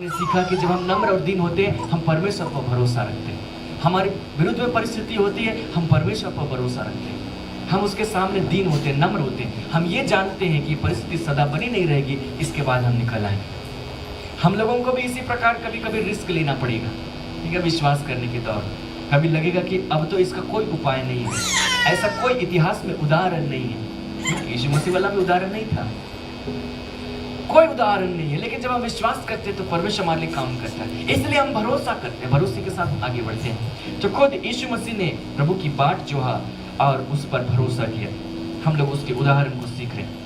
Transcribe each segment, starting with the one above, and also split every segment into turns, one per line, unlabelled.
ने सीखा कि जब हम नम्र और दीन होते हैं, हम परमेश्वर पर भरोसा रखते हैं। हमारे विरुद्ध में परिस्थिति होती है, हम परमेश्वर पर भरोसा रखते हैं। हम उसके सामने दीन होते हैं, नम्र होते हैं। हम ये जानते हैं कि परिस्थिति सदा बनी नहीं रहेगी, इसके बाद हम निकल आएंगे। हम लोगों को भी इसी प्रकार कभी कभी रिस्क लेना पड़ेगा, ठीक है, विश्वास करने के दौर। कभी लगेगा कि अब तो इसका कोई उपाय नहीं है, ऐसा कोई इतिहास में उदाहरण नहीं है। यीशु मसीह वाला में उदाहरण नहीं था, कोई उदाहरण नहीं है, लेकिन जब हम विश्वास करते हैं तो परमेश्वर हमारे लिए काम करता है। इसलिए हम भरोसा करते हैं, भरोसे के साथ आगे बढ़ते हैं। तो खुद यीशु मसीह ने प्रभु की बाट जोहा और उस पर भरोसा किया। हम लोग उसके उदाहरण को सीख रहे हैं।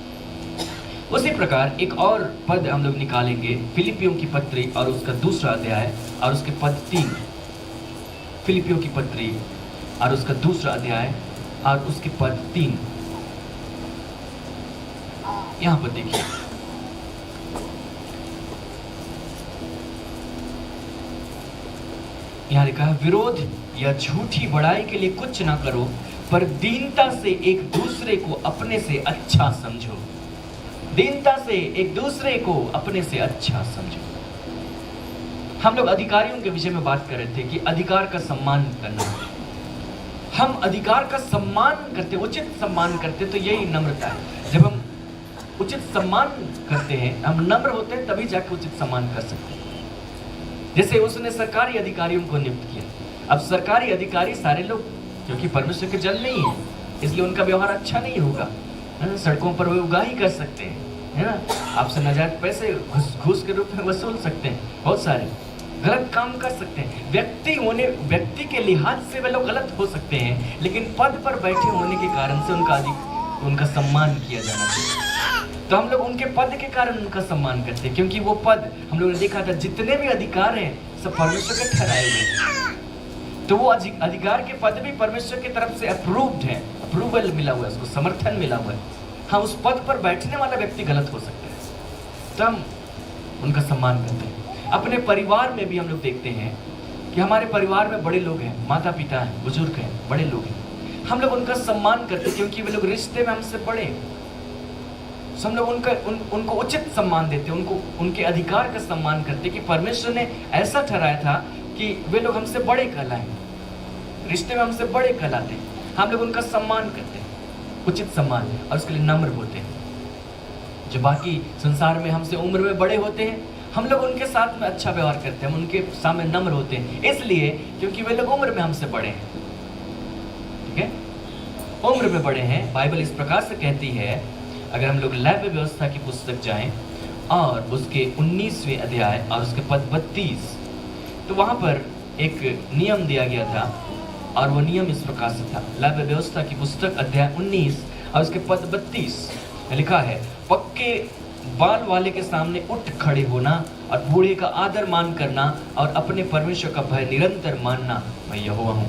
उसी प्रकार एक और पद हम लोग निकालेंगे, फिलिपियों की पत्री और उसका दूसरा अध्याय और उसके पद 3। फिलिपियों की पत्री और उसका दूसरा अध्याय और उसके पद 3। यहां पर देखिए, यहां लिखा है, विरोध या झूठी बड़ाई के लिए कुछ ना करो, पर दीनता से एक दूसरे को अपने से अच्छा समझो। दीनता से एक दूसरे को अपने से अच्छा समझो। हम लोग अधिकारियों के विषय में बात कर रहे थे कि अधिकार का सम्मान करना। हम अधिकार का सम्मान करते, उचित सम्मान करते, तो यही नम्रता है। जब हम उचित सम्मान करते हैं, हम नम्र होते हैं, तभी जाके उचित सम्मान कर सकते हैं। जैसे उसने सरकारी अधिकारियों को नियुक्त किया। अब सरकारी अधिकारी सारे लोग, क्योंकि परमेश्वर के जन नहीं है, इसलिए उनका व्यवहार अच्छा नहीं होगा, है ना। सड़कों पर वे उगाही कर सकते हैं, है ना। आपसे नाजायज पैसे घूस के रूप में वसूल सकते हैं, बहुत सारे गलत काम कर सकते हैं। व्यक्ति के लिहाज से वे लोग गलत हो सकते हैं, लेकिन पद पर बैठे होने के कारण से उनका सम्मान किया जाना चाहिए। तो हम लोग उनके पद के कारण उनका सम्मान करते हैं, क्योंकि वो पद हम लोगों ने देखा था, जितने भी अधिकार हैं सब परमेश्वर के ठहराए हुए। तो वो अधिकार के पद भी परमेश्वर की तरफ से अप्रूव्ड है, अप्रूवल मिला हुआ है, उसको समर्थन मिला हुआ है। हाँ, उस पद पर बैठने वाला व्यक्ति गलत हो सकता है, तो हम उनका सम्मान करते हैं। अपने परिवार में भी हम लोग देखते हैं कि हमारे परिवार में बड़े लोग हैं, माता पिता हैं, बुजुर्ग हैं, बड़े लोग हैं, हम लोग उनका सम्मान करते हैं, क्योंकि वे लोग रिश्ते में हमसे बड़े हैं। हम लोग उनको उचित सम्मान देते, उनके अधिकार का सम्मान करते, कि परमेश्वर ने ऐसा ठहराया था कि वे लोग हमसे बड़े कहलाएं, रिश्ते में हमसे बड़े कहलाते हैं। हम लोग उनका सम्मान करते हैं, उचित सम्मान, और उसके लिए नम्र होते हैं। जो बाकी संसार में हमसे उम्र में बड़े होते हैं, हम लोग उनके साथ में अच्छा व्यवहार करते हैं, हम उनके सामने नम्र होते हैं, इसलिए क्योंकि वे लोग उम्र में हमसे बड़े हैं, ठीक है, उम्र में बड़े हैं। बाइबल इस प्रकार से कहती है, अगर हम लोग लेवी व्यवस्था की पुस्तक जाएं और उसके 19वें अध्याय और उसके पद 32, तो वहां पर एक नियम दिया गया था, और वो नियम इस प्रकार से था। लेवी व्यवस्था की पुस्तक अध्याय 19 और उसके पद 32 में लिखा है, पक्के बाल वाले के सामने उठ खड़े होना और बूढ़े का आदर मान करना और अपने परमेश्वर का भय निरंतर मानना, मैं यहोवा हूँ।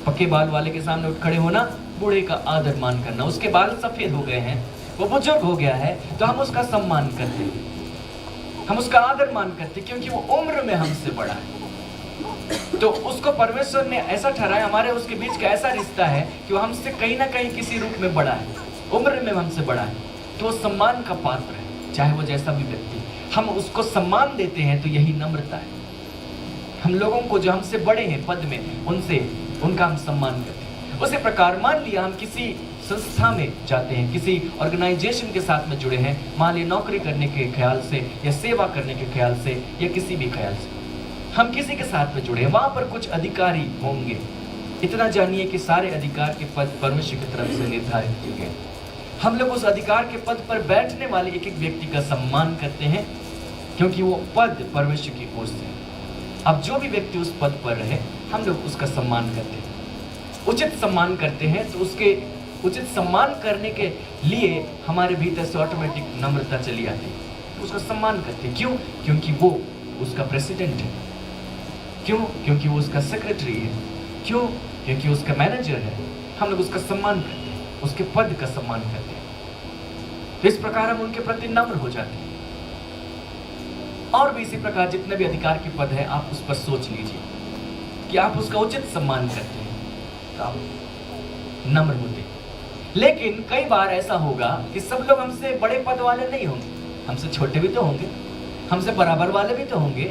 पक्के बाल वाले के सामने उठ खड़े होना, बूढ़े का आदर मान करना। उसके बाल सफेद हो गए हैं, वो बुजुर्ग हो गया है, तो हम उसका सम्मान करते हैं, हम उसका आदर मान करते, क्योंकि वो उम्र में हमसे बड़ा है। तो उसको परमेश्वर ने ऐसा ठहराया, हमारे उसके बीच का ऐसा रिश्ता है कि वो हमसे कहीं ना कहीं किसी रूप में बड़ा है, उम्र में हमसे बड़ा है, तो वो सम्मान का पात्र है, चाहे वो जैसा भी व्यक्ति। हम उसको सम्मान देते हैं, तो यही नम्रता है। हम लोगों को जो हमसे बड़े हैं पद में, उनका हम सम्मान करते हैं। उसी प्रकार मान लिया हम किसी संस्था में जाते हैं, किसी ऑर्गेनाइजेशन के साथ में जुड़े हैं, मान लिया नौकरी करने के ख्याल से या सेवा करने के ख्याल से या किसी भी ख्याल से हम किसी के साथ में जुड़े हैं, वहां पर कुछ अधिकारी होंगे। इतना जानिए कि सारे अधिकार के पद परमेश्वर की तरफ से निर्धारित किए गए। हम लोग उस अधिकार के पद पर बैठने वाले एक एक व्यक्ति का सम्मान करते हैं, क्योंकि वो पद परमेश्वर की ओर से। अब जो भी व्यक्ति उस पद पर रहे, हम लोग उसका सम्मान करते हैं, उचित सम्मान करते हैं। तो उसके उचित सम्मान करने के लिए हमारे भीतर से ऑटोमेटिक नम्रता चली आती है, उसका सम्मान करते हैं। क्यों? क्योंकि वो उसका प्रेसिडेंट है। क्यों? क्योंकि वो उसका सेक्रेटरी है। क्यों? क्योंकि उसका मैनेजर है। हम लोग उसका सम्मान करते हैं, उसके पद का सम्मान करते हैं। तो इस प्रकार हम उनके प्रति नम्र हो जाते हैं। और भी इसी प्रकार जितने भी अधिकार के पद हैं, आप उस पर सोच लीजिए कि आप उसका उचित सम्मान करते हैं, तो आप नम्र होते हैं। लेकिन कई बार ऐसा होगा कि सब लोग हमसे बड़े पद वाले नहीं होंगे, हमसे छोटे भी तो होंगे, हमसे बराबर वाले भी तो होंगे,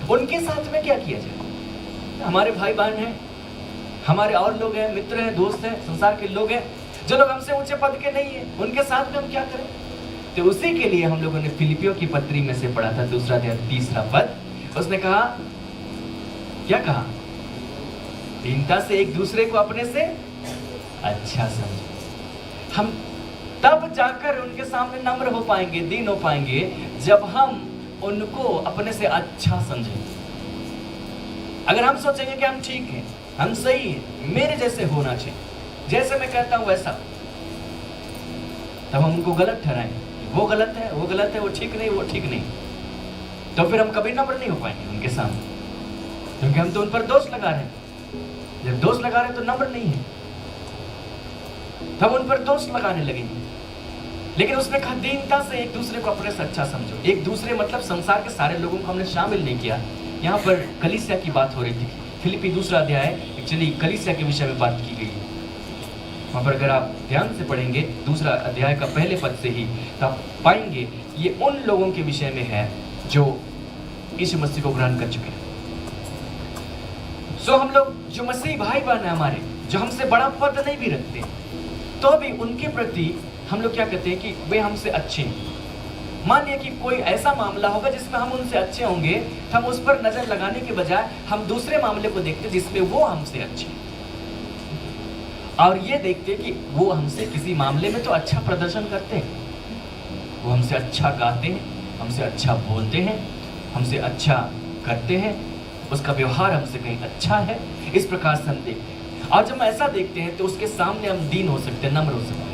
उनके साथ में क्या किया जाए? हमारे भाई बहन हैं, हमारे और लोग हैं, मित्र हैं, दोस्त हैं, संसार के लोग हैं, जो लोग हमसे ऊंचे पद के नहीं है, उनके साथ में हम क्या करें? तो उसी के लिए हम लोगों ने फिलिपियों की पत्री में से पढ़ा था, 2 अध्याय 3 पद। उसने कहा, क्या कहा? दीनता से एक दूसरे को अपने से अच्छा समझो। हम तब जाकर उनके सामने नम्र हो पाएंगे, दीन हो पाएंगे, जब हम उनको अपने से अच्छा समझें। अगर हम सोचेंगे कि हम ठीक हैं, हम सही हैं, मेरे जैसे होना चाहिए, जैसे मैं कहता हूं वैसा, तब हम उनको गलत ठहराएंगे। वो गलत है, वो गलत है, वो ठीक नहीं, वो ठीक नहीं, तो फिर हम कभी नम्र नहीं हो पाएंगे उनके सामने, क्योंकि हम तो उन पर दोष लगा रहे हैं। जब दोष लगा रहे हैं तो नम्र नहीं है, तब उन पर दोष लगाने लगेंगे। लेकिन उसने कहा दीनता से एक दूसरे को अपने से अच्छा समझो। एक दूसरे मतलब संसार के सारे लोगों को हमने शामिल नहीं किया। यहाँ पर कलीसिया की बात हो रही थी। फिलिपी 2 अध्याय एक्चुअली कलीसिया के विषय में बात की गई है। वहाँ पर अगर आप ध्यान से पढ़ेंगे 2 अध्याय का पहले पद से ही, तो आप पाएंगे ये उन लोगों के विषय में है जो यीशु मसीह को ग्रहण कर चुके हैं। सो हम लोग जो मसीही भाई बहन है हमारे, जो हमसे बड़ा पद नहीं भी रखते, तो भी उनके प्रति हम लोग क्या कहते हैं कि वे हमसे अच्छे हैं। मान लिया कि कोई ऐसा मामला होगा जिसमें हम उनसे अच्छे होंगे, तो हम उस पर नजर लगाने के बजाय हम दूसरे मामले को देखते जिसमें वो हमसे अच्छे हैं, और ये देखते कि वो हमसे किसी मामले में तो अच्छा प्रदर्शन करते हैं, वो हमसे अच्छा गाते हैं, हमसे अच्छा बोलते हैं, हमसे अच्छा करते हैं, उसका व्यवहार हमसे कहीं अच्छा है। इस प्रकार से हम देखते हैं, और जब हम ऐसा देखते हैं तो उसके सामने हम दीन हो सकते हैं, नम्र हो सकते हैं।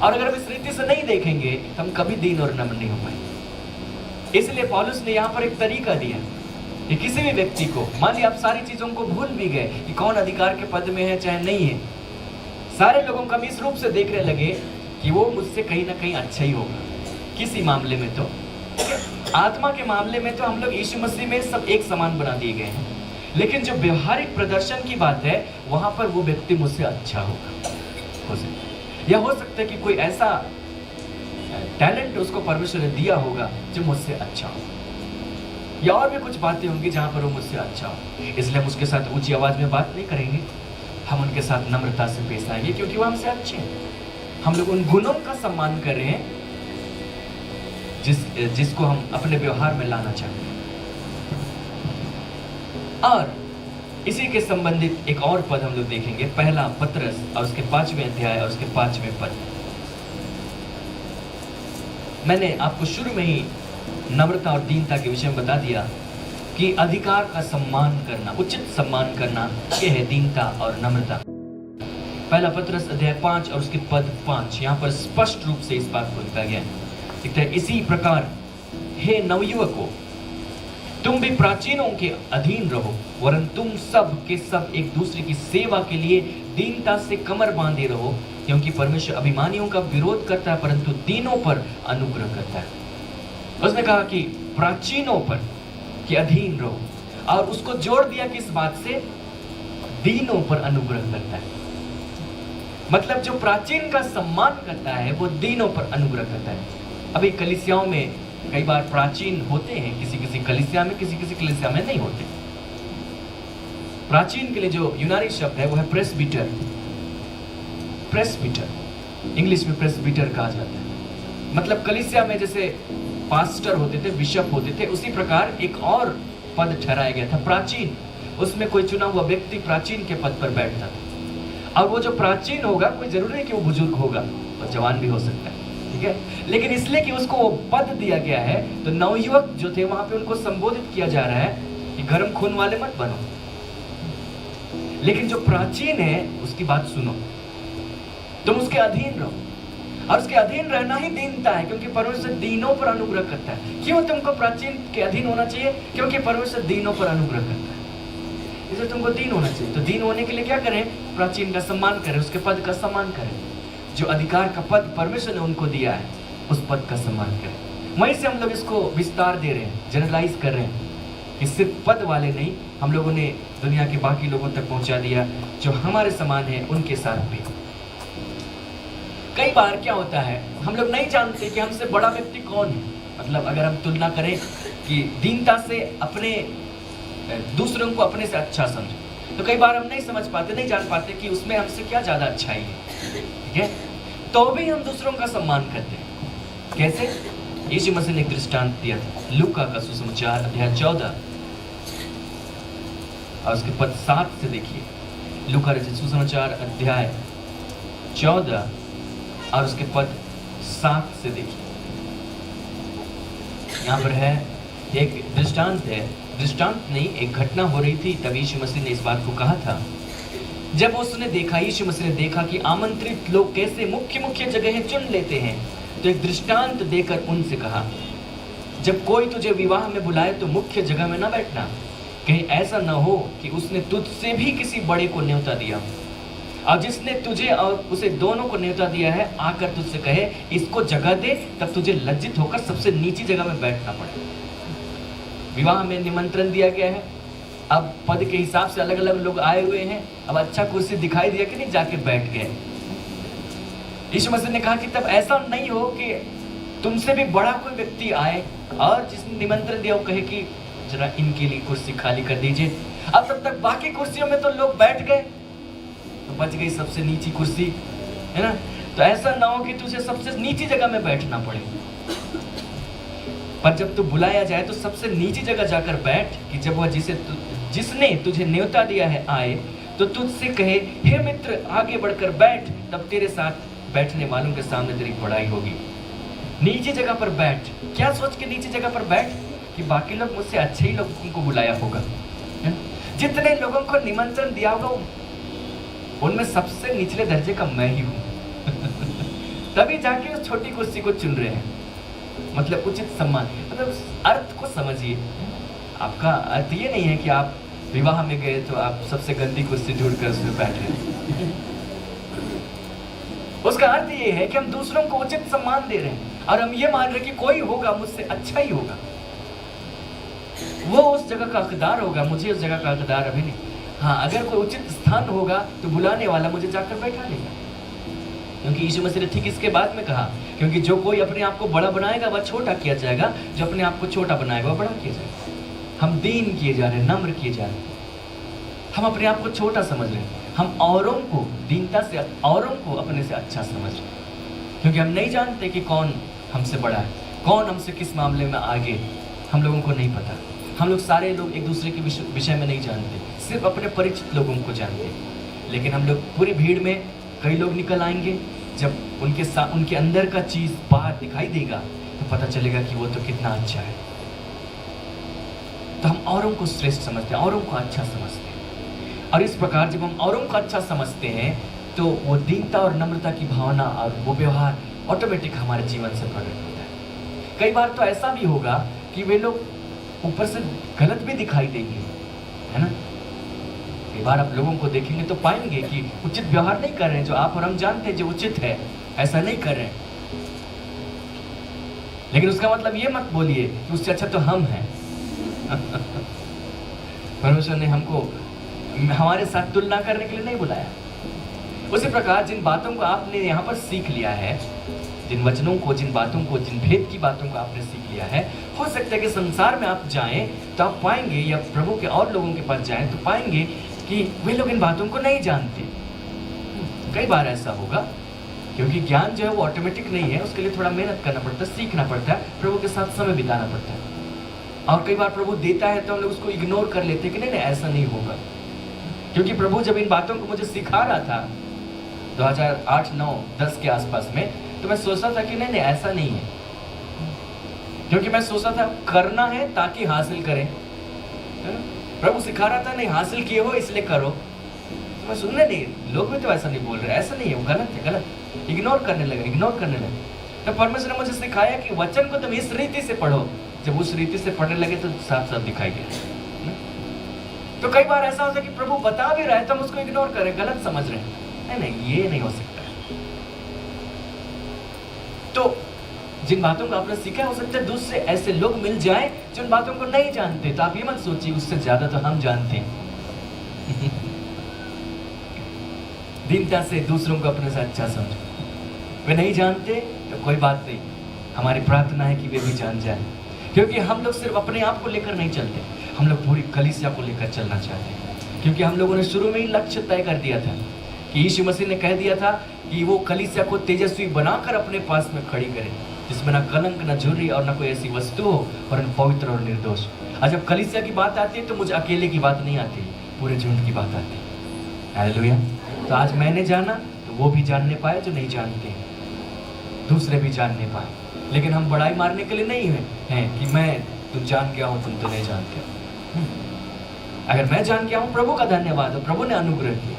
और अगर हम इस रीति से नहीं देखेंगे तो हम कभी दीन और नम्र नहीं हो पाएंगे। इसलिए पौलुस ने यहाँ पर एक तरीका दिया कि किसी भी व्यक्ति को, मान लिया आप सारी चीजों को भूल भी गए कि कौन अधिकार के पद में है चाहे नहीं है, सारे लोगों को हम इस रूप से देखने लगे कि वो मुझसे कहीं ना कहीं अच्छा ही होगा किसी मामले में। तो आत्मा के मामले में तो हम लोग यीशु मसीह में सब एक समान बना दिए गए हैं, लेकिन जो व्यवहारिक प्रदर्शन की बात है वहां पर वो व्यक्ति मुझसे अच्छा होगा, हो सकता है। या हो सकता है कि कोई ऐसा टैलेंट उसको परमेश्वर ने दिया होगा जो मुझसे अच्छा हो, या और भी कुछ बातें होंगी जहां पर वो मुझसे अच्छा हो। इसलिए हम उसके साथ ऊंची आवाज में बात नहीं करेंगे, हम उनके साथ नम्रता से पेश आएंगे, क्योंकि वो हमसे अच्छे हैं। हम लोग उन गुणों का सम्मान कर रहे हैं जिसको हम अपने व्यवहार में लाना चाहते हैं। और इसी के संबंधित एक और पद हम लोग देखेंगे, पहला पत्रस और उसके 5वें अध्याय और उसके 5वें पद। मैंने आपको शुरू में ही नम्रता और दीनता के विषय में बता दिया कि अधिकार का सम्मान करना, उचित सम्मान करना, यह है दीनता और नम्रता। पहला पत्रस अध्याय 5 और उसके पद 5, यहाँ पर स्पष्ट रूप से इस बात को लिखा गया है, इसी प्रकार हे नवयुवकों, तुम भी प्राचीनों के अधीन रहो, वरन तुम सब के सब एक दूसरे की सेवा के लिए दीनता से कमर बांधे रहो, क्योंकि परमेश्वर अभिमानियों का विरोध करता है परंतु दीनों पर अनुग्रह करता है। उसने कहा कि प्राचीनों पर के अधीन रहो, और उसको जोड़ दिया किस बात से? दीनों पर अनुग्रह करता है। मतलब जो प्राचीन का सम्मान करता है वो दीनों पर अनुग्रह करता है। अभी कलीसियाओं में कई बार प्राचीन होते हैं, किसी किसी कलीसिया में, किसी किसी कलीसिया में नहीं होते। प्राचीन के लिए जो यूनानी शब्द है वो है प्रेस्बिटर। प्रेस्बिटर इंग्लिश में प्रेस्बिटर कहा जाता है। मतलब कलीसिया में जैसे पास्टर होते थे, बिशप होते थे, उसी प्रकार एक और पद ठहराया गया था प्राचीन। उसमें कोई चुना हुआ व्यक्ति प्राचीन के पद पर बैठता था। और वो जो प्राचीन होगा, कोई जरूरी नहीं कि वो बुजुर्ग होगा, और जवान भी हो सकता है, ठीक है। लेकिन इसलिए कि उसको वो पद दिया गया है, तो नवयुवक जो थे वहां पे उनको संबोधित किया जा रहा है कि गर्म खून वाले मत बनो, लेकिन जो प्राचीन है उसकी बात सुनो, तुम उसके अधीन रहो। और उसके अधीन रहना ही दीनता है, क्योंकि परमेश्वर दीनों पर अनुग्रह करता है। क्यों तुमको प्राचीन के अधीन होना चाहिए? क्योंकि परमेश्वर दीनों पर अनुग्रह करता है, इसलिए तुमको दीन होना चाहिए। तो दीन होने के लिए क्या करें? प्राचीन का सम्मान करें, उसके पद का सम्मान करें। जो अधिकार का पद परमेश्वर ने उनको दिया है, उस पद का सम्मान करें। वहीं से हम लोग इसको विस्तार दे रहे हैं, जनरलाइज कर रहे हैं कि सिर्फ पद वाले नहीं, हम लोगों ने दुनिया के बाकी लोगों तक पहुंचा दिया जो हमारे समान है, उनके साथ भी। कई बार क्या होता है, हम लोग नहीं जानते कि हमसे बड़ा व्यक्ति कौन है। मतलब अगर हम तुलना करें कि दीनता से अपने दूसरों को अपने से अच्छा समझो। तो कई बार हम नहीं समझ पाते, नहीं जान पाते कि उसमें हमसे क्या ज़्यादा अच्छाई है, ठीक है, तो भी हम दूसरों का सम्मान करते हैं। कैसे? यीशु मसीह ने एक दृष्टांत दिया था, लूका का सुसमाचार अध्याय 14 और उसके पद 7 से देखिए। लूका रचित सुसमाचार अध्याय 14 और उसके पद 7 से देखिए। यहाँ पर है एक दृष्टांत है, दृष्टांत नहीं, एक घटना हो रही थी, तब यीशु मसीह ने इस बात को कहा था। जब उसने देखा, यीशु मसीह ने देखा कि आमंत्रित लोग कैसे मुख्य मुख्य जगहें चुन लेते हैं, तो एक दृष्टांत देकर उनसे कहा, जब कोई तुझे विवाह में बुलाए तो मुख्य जगह में ना बैठना, कहीं ऐसा न हो कि उसने तुझसे भी किसी बड़े को न्योता दिया, और जिसने तुझे और उसे दोनों को न्योता दिया है आकर तुझसे कहे इसको जगह दे, तब तुझे लज्जित होकर सबसे नीची जगह में बैठना पड़े। विवाह में निमंत्रण दिया गया है, अब पद के हिसाब से अलग अलग लोग आए हुए हैं, अब अच्छा कुर्सी दिखाई दिया कि नहीं, जाके बैठ गए। यीशु मसीह ने कहा कि तब ऐसा नहीं हो कि तुमसे भी बड़ा कोई व्यक्ति आए और जिसने निमंत्रण दिया वो कहे कि जरा इनके लिए कुर्सी खाली कर दीजिए। अब तब तक बाकी कुर्सियों में तो लोग बैठ गए, तो बच गई सबसे नीची कुर्सी, है ना। तो ऐसा ना हो कि तुझे सबसे नीची जगह में बैठना पड़े, पर जब तू बुलाया जाए तो सबसे नीची जगह जाकर बैठ, कि जब वह जिसने तुझे न्योता दिया है आए तो तुझसे कहे हे मित्र आगे बढ़कर बैठ, तब तेरे साथ बैठने वालों के सामने तेरी बड़ाई होगी। नीची जगह पर बैठ, क्या सोच के नीची जगह पर बैठ कि बाकी लोग मुझसे अच्छे ही लोगों को बुलाया होगा, जितने लोगों को निमंत्रण दिया होगा उनमें सबसे निचले दर्जे का मैं ही हूँ। तभी जाके उस छोटी कुर्सी को चुन रहे हैं, मतलब उचित सम्मान, मतलब अर्थ को समझिए। आपका अर्थ ये नहीं है कि आप विवाह में गए तो आप सबसे गंदी कुर्सी ढूंढकर उसमें बैठ रहे। उसका अर्थ ये है कि हम दूसरों को उचित सम्मान दे रहे हैं और हम ये मान रहे कि कोई होगा मुझसे अच्छा ही होगा, वो उस जगह का हकदार होगा, मुझे उस जगह का हकदार अभी नहीं। हाँ, अगर कोई उचित स्थान होगा तो बुलाने वाला मुझे जाकर बैठा लेगा, क्योंकि यीशु मसीह ने ठीक इसके बाद में कहा, क्योंकि जो कोई अपने आप को बड़ा बनाएगा वह छोटा किया जाएगा, जो अपने आप को छोटा बनाएगा वह बड़ा किया जाएगा। हम दीन किए जा रहे हैं, नम्र किए जा रहे हैं, हम अपने आप को छोटा समझ रहे हैं, हम औरों को दीनता से औरों को अपने से अच्छा समझ रहे हैं, क्योंकि हम नहीं जानते कि कौन हमसे बड़ा है, कौन हमसे किस मामले में आगे, हम लोगों को नहीं पता। हम लोग सारे लोग एक दूसरे के विषय में नहीं जानते, सिर्फ अपने परिचित लोगों को जानते हैं। लेकिन हम लोग पूरी भीड़ में कई लोग निकल आएंगे, जब उनके अंदर का चीज़ बाहर दिखाई देगा तो पता चलेगा कि वो तो कितना अच्छा है। तो हम औरों को श्रेष्ठ समझते हैं, औरों को अच्छा समझते हैं, और इस प्रकार जब हम औरों को अच्छा समझते हैं तो वो दीनता और नम्रता की भावना और वो व्यवहार ऑटोमेटिक हमारे जीवन से प्रकट होता है। कई बार तो ऐसा भी होगा कि वे लोग ऊपर से गलत भी दिखाई देंगे, है ना। कई बार आप लोगों को देखेंगे तो पाएंगे कि उचित व्यवहार नहीं कर रहे हैं, जो आप और हम जानते हैं जो उचित है ऐसा नहीं कर रहे हैं। लेकिन उसका मतलब ये मत बोलिए कि उससे अच्छा तो हम हैं। परमेश्वर ने हमको हमारे साथ तुलना करने के लिए नहीं बुलाया। उसी प्रकार जिन बातों को आपने यहाँ पर सीख लिया है, जिन वचनों को, जिन बातों को, जिन भेद की बातों को आपने सीख लिया है, हो सकता है कि संसार में आप जाएं तो आप पाएंगे, या प्रभु के और लोगों के पास जाएं तो पाएंगे कि वे लोग इन बातों को नहीं जानते। कई बार ऐसा होगा, क्योंकि ज्ञान जो है वो ऑटोमेटिक नहीं है, उसके लिए थोड़ा मेहनत करना पड़ता है, सीखना पड़ता है, प्रभु के साथ समय बिताना पड़ता है। और कई बार प्रभु देता है तो हम लोग उसको इग्नोर कर लेते हैं कि नहीं नहीं ऐसा नहीं होगा। क्योंकि प्रभु जब इन बातों को मुझे सिखा रहा था 2008, 9, 10 के आसपास में, तो मैं सोचता था कि नहीं नहीं ऐसा नहीं है, क्योंकि मैं सोचता था करना है ताकि हासिल करें, है ना। प्रभु सिखा रहा था नहीं हासिल किए हो इसलिए करो, तो मैं सुनने नहीं, लोग भी तो ऐसा नहीं बोल रहे, ऐसा नहीं है, वो गलत है, गलत, इग्नोर करने लगे। तो परमेश्वर ने मुझे सिखाया कि वचन को तुम इस रीति से पढ़ो। जब उस रीति से पढ़ने लगे तो साफ साफ दिखाई दिया। तो कई बार ऐसा होता है कि प्रभु बता भी रहा है तो हम उसको इग्नोर करें, गलत समझ रहे हैं, नहीं ये नहीं हो सकता। तो जिन बातों को आपने सीखा, हो सकता है दूसरे ऐसे लोग मिल जाएं जिन बातों को नहीं जानते, तो आप ये मत सोचिए उससे ज्यादा तो हम जानते हैं। दीनता से दूसरों को अपने से अच्छा समझो। वे नहीं जानते तो कोई बात नहीं, हमारी प्रार्थना है कि वे भी जान जाएं। क्योंकि हम लोग सिर्फ अपने आप को लेकर नहीं चलते, हम लोग पूरी कलीसिया को लेकर चलना चाहते हैं। क्योंकि हम लोगों ने शुरू में ही लक्ष्य तय कर दिया था कि यीशु मसीह ने कह दिया था कि वो कलीसिया को तेजस्वी बनाकर अपने पास में खड़ी करे, जिसमें ना कलंक, ना झुर्री और ना कोई ऐसी वस्तु हो, और पवित्र और निर्दोष। और जब कलीसिया की बात आती है तो मुझे अकेले की बात नहीं आती, पूरे झुंड की बात आती है। हालेलुया। तो आज मैंने जाना तो वो भी जानने पाए जो नहीं जानते हैं, दूसरे भी जानने पाए। लेकिन हम बड़ाई मारने के लिए नहीं हैं कि मैं तुम जान गया हूँ, तुम तो नहीं जानते हो। अगर मैं जान गया हूँ, प्रभु का धन्यवाद हो, प्रभु ने अनुग्रह किया,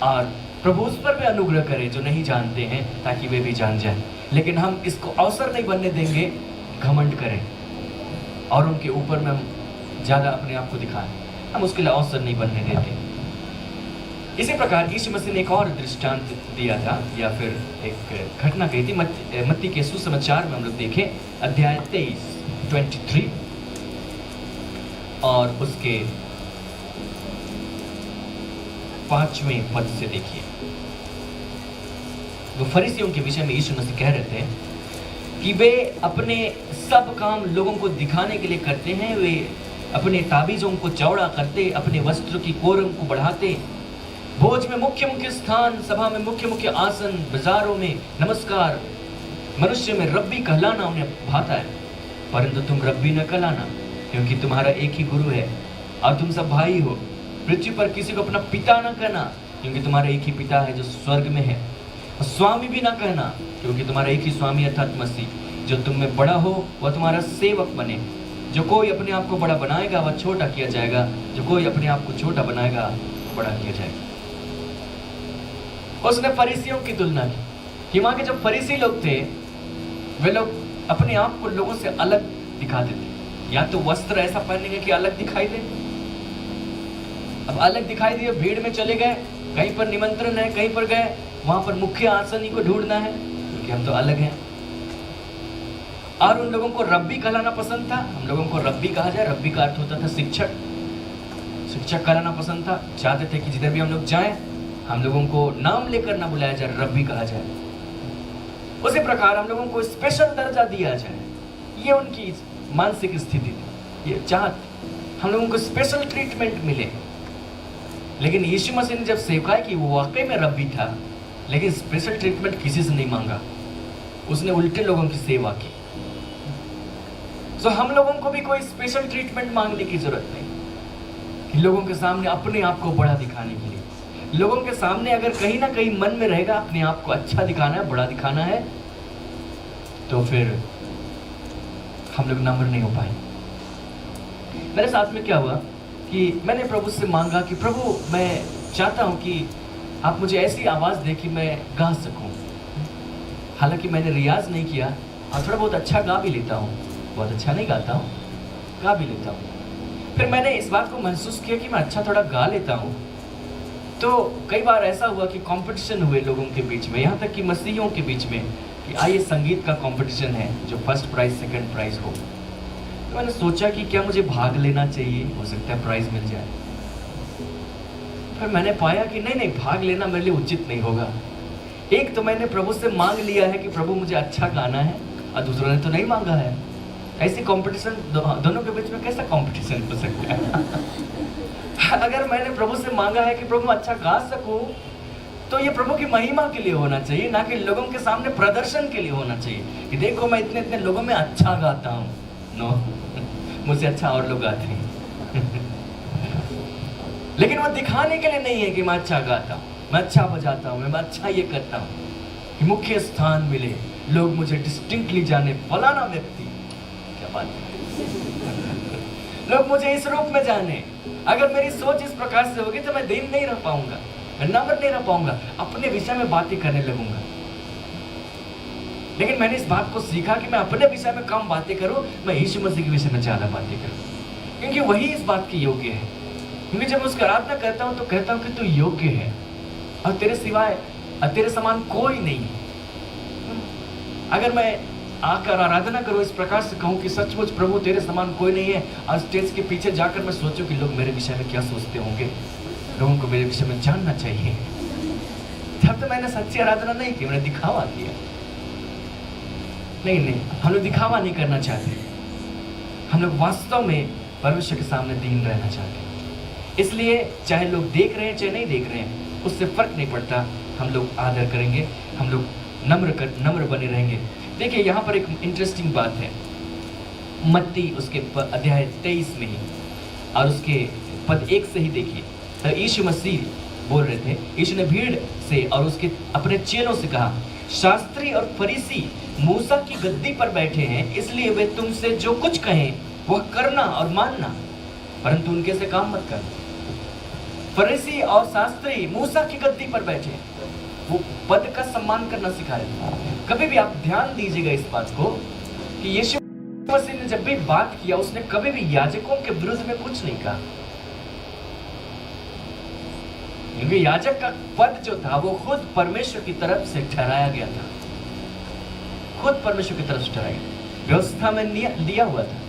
और प्रभु उस पर भी अनुग्रह करे जो नहीं जानते हैं, ताकि वे भी जान जाएं। लेकिन हम इसको अवसर नहीं बनने देंगे घमंड करें और उनके ऊपर में हम ज़्यादा अपने आप को दिखाएं, हम उसके लिए अवसर नहीं बनने देते। इसी प्रकार यीशु मसीह ने एक और दृष्टांत दिया था, या फिर एक घटना कही थी। मत्ती के सुसमाचार में हम लोग देखें अध्याय 23 और उसके 5वें पद से देखिए। वो फरीसियों के विषय में यीशु मसीह कह रहे थे कि वे अपने सब काम लोगों को दिखाने के लिए करते हैं, वे अपने ताबीज़ों को चौड़ा करते, अपने वस्त्र की कोरम को बढ़ाते, भोज में मुख्य मुख्य स्थान, सभा में मुख्य मुख्य आसन, बाजारों में नमस्कार, मनुष्य में रब्बी कहलाना उन्हें भाता है। परंतु तुम रब्बी न कहलाना, क्योंकि तुम्हारा एक ही गुरु है और तुम सब भाई हो। पृथ्वी पर किसी को अपना पिता न कहना, क्योंकि तुम्हारा एक ही पिता है जो स्वर्ग में है। और स्वामी भी ना कहना, क्योंकि तुम्हारा एक ही स्वामी अर्थात मसीह। जो तुम में बड़ा हो वह तुम्हारा सेवक बने। जो कोई अपने आप को बड़ा बनाएगा वह छोटा किया जाएगा, जो कोई अपने आप को छोटा बनाएगा बड़ा किया जाएगा। उसने फरीसियों की तुलना की कि वहां के जो फरीसी लोग थे, वे लोग अपने आप को लोगों से अलग दिखाते थे। या तो वस्त्र ऐसा पहनेंगे कि अलग दिखाई दे। अब अलग दिखाई दिए, भीड़ में चले गए, कहीं पर निमंत्रण है, कहीं पर गए, वहां पर मुख्य आसन ही को ढूंढना है, क्योंकि हम तो अलग हैं। और उन लोगों को रब्बी कहलाना पसंद था। हम लोगों को रब्बी कहा जाए, रब्बी का अर्थ होता था शिक्षक, शिक्षक कहलाना पसंद था। चाहते थे कि जिधर भी हम लोग जाएं, हम लोगों को नाम लेकर ना बुलाया जाए, रब्बी कहा जाए। उसी प्रकार हम लोगों को स्पेशल दर्जा दिया जाए, ये उनकी मानसिक स्थिति थी, ये चाहत, हम लोगों को स्पेशल ट्रीटमेंट मिले। लेकिन यीशु मसीह ने जब सेवकाई की, वो वाकई में रब्बी था, लेकिन स्पेशल ट्रीटमेंट किसी से नहीं मांगा, उसने उल्टे लोगों की सेवा की। तो हम लोगों को भी कोई स्पेशल ट्रीटमेंट मांगने की जरूरत नहीं कि लोगों के सामने अपने आप को बड़ा दिखाने के लिए। लोगों के सामने अगर कहीं ना कहीं मन में रहेगा अपने आप को अच्छा दिखाना है, बड़ा दिखाना है, तो फिर हम लोग नम्र नहीं हो पाए। मेरे साथ में क्या हुआ कि मैंने प्रभु से मांगा कि प्रभु मैं चाहता हूं कि आप मुझे ऐसी आवाज़ दें कि मैं गा सकूं। हालांकि मैंने रियाज नहीं किया और थोड़ा बहुत अच्छा गा भी लेता हूं, बहुत अच्छा नहीं गाता हूं, गा भी लेता हूं। फिर मैंने इस बात को महसूस किया कि मैं अच्छा थोड़ा गा लेता हूं। तो कई बार ऐसा हुआ कि कंपटीशन हुए लोगों के बीच में, यहाँ तक कि मसीहियों के बीच में, कि आइए संगीत का कंपटीशन है, जो फर्स्ट प्राइज सेकंड प्राइज हो। तो मैंने सोचा कि क्या मुझे भाग लेना चाहिए, हो सकता है प्राइज मिल जाए। फिर मैंने पाया कि नहीं, भाग लेना मेरे लिए उचित नहीं होगा। एक तो मैंने प्रभु से मांग लिया है कि प्रभु मुझे अच्छा गाना है, और दूसरों ने तो नहीं मांगा है। ऐसी कंपटीशन दोनों के बीच में कैसा कंपटीशन हो सकता है? अगर मैंने प्रभु से मांगा है कि प्रभु अच्छा गा सकूं, तो ये प्रभु की महिमा के लिए होना चाहिए, ना कि लोगों के सामने प्रदर्शन के लिए होना चाहिए कि देखो मैं इतने इतने लोगों में अच्छा गाता हूँ। नो, मुझसे अच्छा और लोग गाते हैं। लेकिन वो दिखाने के लिए नहीं है कि मैं अच्छा गाता हूँ, मैं अच्छा बजाता हूँ, मैं अच्छा ये करता हूँ कि मुख्य स्थान मिले, लोग मुझे डिस्टिंक्टली जाने, फलाना व्यक्ति। क्या बात है, लोग मुझे इस रूप में जाने। अगर मेरी सोच इस प्रकार से होगी तो मैं दीन नहीं रह पाऊंगा, मैं नम्र नहीं रह पाऊंगा, अपने विषय में बातें करने लगूंगा। लेकिन मैंने इस बात को सीखा कि मैं अपने विषय में कम बातें करूं, मैं यीशु मसीह के विषय में ज्यादा बातें करूं, क्योंकि वही इस बात के योग्य है। क्योंकि जब उसका आराधना करता हूं तो कहता हूं कि तू योग्य है और तेरे सिवाय तेरे समान कोई नहीं है। अगर मैं आकर आराधना करूं, इस प्रकार से कहूं कि सचमुच प्रभु तेरे समान कोई नहीं है, और स्टेज के पीछे जाकर मैं सोचूं कि लोग मेरे विषय में क्या सोचते होंगे, लोगों को मेरे विषय में जानना चाहिए, तब तो मैंने सच्ची आराधना नहीं की, मैंने दिखावा किया। नहीं, हम लोग दिखावा नहीं करना चाहते। हम लोग वास्तव में परमेश्वर के सामने दीन रहना चाहते हैं। इसलिए चाहे लोग देख रहे हैं चाहे नहीं देख रहे हैं, उससे फर्क नहीं पड़ता, हम लोग आदर करेंगे, हम लोग नम्र बने रहेंगे। देखिए यहाँ पर एक इंटरेस्टिंग बात है, मत्ती उसके अध्याय 23 में ही और उसके पद 1 से ही देखिए। तो यीशु मसीह बोल रहे थे, यीशु ने भीड़ से और उसके अपने चेलों से कहा, शास्त्री और फरीसी मूसा की गद्दी पर बैठे हैं, इसलिए वे तुमसे जो कुछ कहें वह करना और मानना, परंतु उनके से काम मत करना। फरीसी और शास्त्री मूसा की गद्दी पर बैठे हैं, वो पद का सम्मान करना सिखा रहे हैं। कभी भी आप ध्यान दीजिएगा इस बात को कि यीशु मसीह ने जब भी बात किया, उसने कभी भी याजकों के विरुद्ध में कुछ नहीं कहा, क्योंकि याजक का पद जो था वो खुद परमेश्वर की तरफ से ठहराया गया था, खुद परमेश्वर की तरफ से ठहराया गया, व्यवस्था में दिया हुआ था।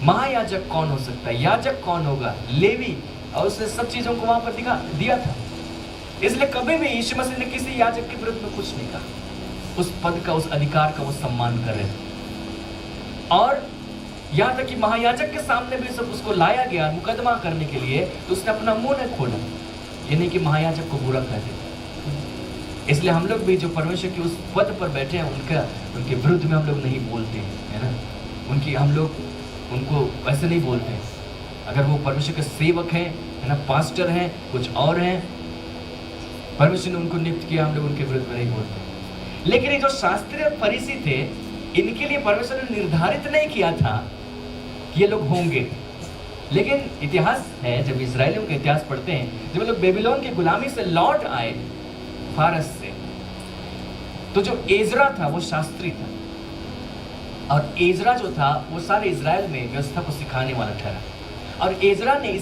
महायाजक कौन हो सकता है, याजक कौन होगा, लेवी, और उसने सब चीजों को वहां पर दिया था। इसलिए कभी भी यीशु मसीह ने किसी याजक के विरुद्ध में कुछ नहीं कहा, उस पद का, उस अधिकार का वो सम्मान कर रहे थे। और यहाँ तक कि महायाजक के सामने भी सब उसको लाया गया मुकदमा करने के लिए, तो उसने अपना मुंह नहीं खोला, ये नहीं कि महायाजक को बुरा कहते। इसलिए हम लोग भी जो परमेश्वर के उस पद पर बैठे हैं, उनके विरुद्ध में हम लोग नहीं बोलते हैं, है ना। हम लोग उनको वैसे नहीं बोलते हैं। अगर वो परमेश्वर के सेवक हैं, है ना, पास्टर हैं, कुछ और हैं, परमेश्वर ने उनको नियुक्त किया, हम लोग उनके विरुद्ध में नहीं बोलते। लेकिन ये जो शास्त्री और फरीसी थे, इनके लिए परमेश्वर ने निर्धारित नहीं किया था कि ये लोग होंगे। लेकिन इतिहास है, जब इजरायलियों का इतिहास पढ़ते हैं, जब लोग बेबीलोन की गुलामी से लौट आए फारस से, तो जो एजरा था वो शास्त्री था, और एजरा जो था वो सारे इजराइल में व्यवस्था को सिखाने वाला ठहरा। और एजरा ने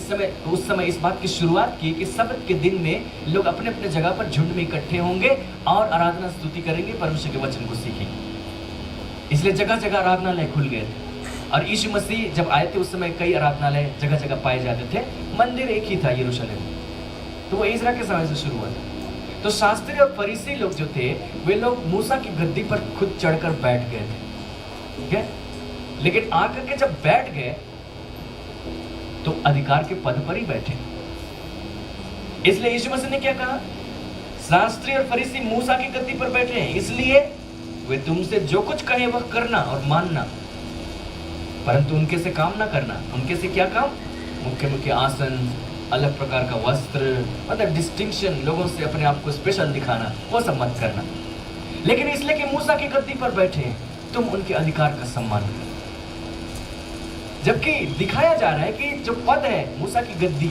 उस समय इस बात की शुरुआत की कि सब्त के दिन में लोग अपने अपने जगह पर झुंड में इकट्ठे होंगे और आराधना स्तुति करेंगे, परमेश्वर के वचन को सीखेंगे। इसलिए जगह जगह आराधनालय खुल गए थे। और यीशु मसीह जब आए थे उस समय कई आराधनालय जगह जगह पाए जाते थे, मंदिर एक ही था यरूशलेम में। तो वो एजरा के समय से शुरू हुआ था। तो शास्त्री और फरीसी लोग जो थे, वे लोग मूसा की गद्दी पर खुद चढ़कर बैठ गए थे, ठीक है। लेकिन आकर के जब बैठ गए तो अधिकार के पद पर ही बैठे। इसलिए यीशु मसीह ने क्या कहा, शास्त्री और फरीसी मूसा की गद्दी पर बैठे हैं, इसलिए वे तुमसे जो कुछ कहे वह करना और मानना, परंतु उनके से काम ना करना। उनके से क्या काम, मुख्य मुख्य आसन, अलग प्रकार का वस्त्र, मतलब डिस्टिंक्शन, लोगों से अपने आप को स्पेशल दिखाना, वो सब मत करना। लेकिन इसलिए कि मूसा की गद्दी पर बैठे हैं, तुम उनके अधिकार का सम्मान करो। जबकि दिखाया जा रहा है कि जो पद है मूसा की गद्दी,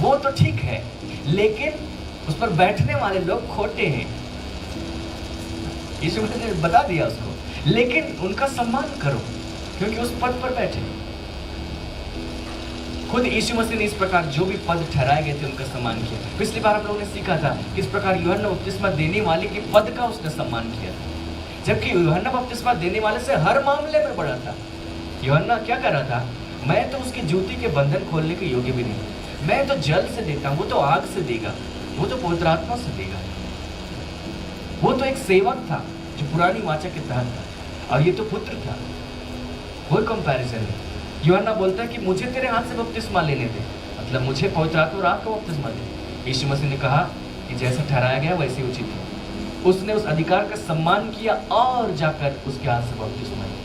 वो तो ठीक है, लेकिन उस पर बैठने वाले लोग खोटे हैं। यीशु मसीह ने बता दिया उसको, लेकिन उनका सम्मान करो क्योंकि उस पद पर बैठे। खुद यीशु मसीह ने इस प्रकार जो भी पद ठहराए गए थे उनका सम्मान किया। पिछली बार हम लोगों ने सीखा था किस प्रकार यूहन्ना बपतिस्मा देने वाले के पद का उसने सम्मान किया, जबकि यूहन्ना बपतिस्मा देने वाले से हर मामले में बड़ा था। यूहन्ना क्या कर रहा था, मैं तो उसकी जूती के बंधन खोलने के योग्य भी नहीं, मैं तो जल से देता हूँ, वो तो आग से देगा, वो तो पवित्र आत्मा से देगा। वो तो एक सेवक था जो पुरानी वाचा के तहत था, और ये तो पुत्र था। कोई कंपैरिजन नहीं। यूहन्ना बोलता है कि मुझे तेरे हाथ से बपतिस्मा लेने दे, मतलब मुझे पवित्र आत्मा और आग का बपतिस्मा दे। यीशु मसीह ने कहा कि जैसा ठहराया गया वैसे उचित है। उसने उस अधिकार का सम्मान किया और जाकर उसके हाथ से बपतिस्मा लिया।